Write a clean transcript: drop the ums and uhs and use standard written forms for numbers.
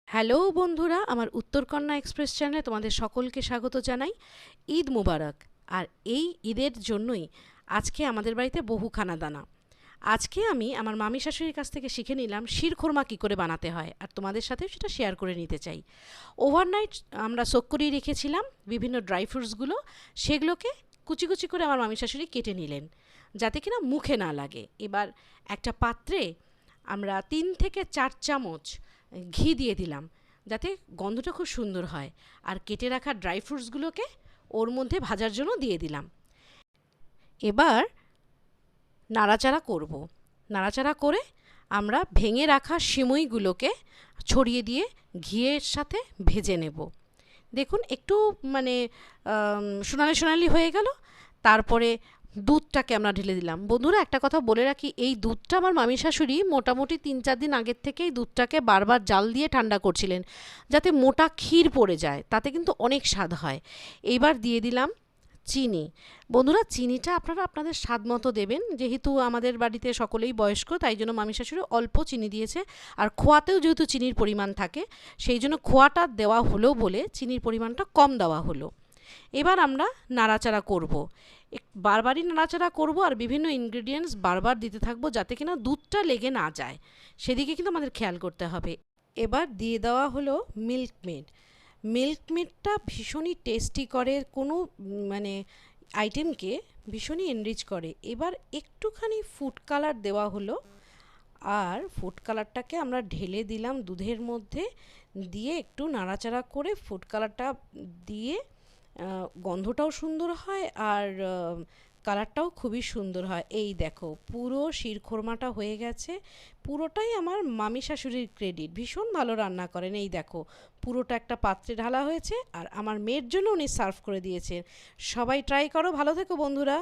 Hello বন্ধুরা, আমার Uttarkanya express চ্যানেলে তোমাদের সকলকে স্বাগত জানাই। ঈদ মুবারক। আর এই ঈদের জন্যই আজকে আমাদের বাড়িতে বহু খানাদানা। আজকে আমি আমার মামি শাশুড়ির কাছ থেকে শিখে নিলাম শিরখোরমা কী করে বানাতে হয়, আর তোমাদের সাথেও সেটা শেয়ার করে নিতে চাই। ওভারনাইট আমরা সোক করিয়ে রেখেছিলাম বিভিন্ন ড্রাই ফ্রুটসগুলো, সেগুলোকে কুচি কুচি করে আমার মামি শাশুড়ি কেটে নিলেন যাতে কিনা মুখে না লাগে। এবার একটা পাত্রে আমরা 3 থেকে 4 চামচ ঘি দিয়ে দিলাম যাতে গন্ধটা খুব সুন্দর হয়, আর কেটে রাখা ড্রাই ফ্রুটসগুলোকে ওর মধ্যে ভাজার জন্য দিয়ে দিলাম। এবার নাড়াচাড়া করব। নাড়াচাড়া করে আমরা ভেঙে রাখা সিমুইগুলোকে ছড়িয়ে দিয়ে ঘিয়ের সাথে ভেজে নেব। দেখুন একটু মানে সোনালি সোনালি হয়ে গেল। তারপরে দুধটাকে আমরা ঢেলে দিলাম। বন্ধুরা, একটা কথা বলে রাখি, এই দুধটা আমার মামি শাশুড়ি মোটামুটি 3-4 দিন আগের থেকেই দুধটাকে বারবার জাল দিয়ে ঠান্ডা করছিলেন যাতে মোটা ক্ষীর পড়ে যায়, তাতে কিন্তু অনেক স্বাদ হয়। এইবার দিয়ে দিলাম চিনি। বন্ধুরা, চিনিটা আপনারা আপনাদের স্বাদ মতো দেবেন, যেহেতু আমাদের বাড়িতে সকলেই বয়স্ক তাই জন্য মামি শাশুড়ি অল্প চিনি দিয়েছে। আর খোয়াতেও যেহেতু চিনির পরিমাণ থাকে সেই জন্য খোয়াটা দেওয়া হলো বলে চিনির পরিমাণটা কম দেওয়া হলো। এবার আমরা নাড়াচাড়া করব, বারবারই নাড়াচাড়া করব আর বিভিন্ন ইনগ্রেডিয়েন্টস বারবার দিতে থাকবো যাতে কিনা দুধটা লেগে না যায়, সেদিকে কিন্তু আমাদের খেয়াল করতে হবে। এবার দিয়ে দেওয়া হলো মিল্ক মেড। মিল্ক মেডটা ভীষণই টেস্টি করে, কোনো মানে আইটেমকে ভীষণই এনরিচ করে। এবার একটুখানি ফুড কালার দেওয়া হলো, আর ফুড কালারটাকে আমরা ঢেলে দিলাম দুধের মধ্যে, দিয়ে একটু নাড়াচাড়া করে ফুড কালারটা দিয়ে গন্ধটাও সুন্দর হয় আর কালারটাও খুবই সুন্দর হয়। এই দেখো পুরো শিরখোরমাটা হয়ে গেছে। পুরোটাই আমার মামি শাশুড়ির ক্রেডিট, ভীষণ ভালো রান্না করেন। এই দেখো পুরোটা একটা পাত্রে ঢালা হয়েছে আর আমার মেয়ের জন্য উনি সার্ভ করে দিয়েছেন। সবাই ট্রাই করো। ভালো থেকো বন্ধুরা।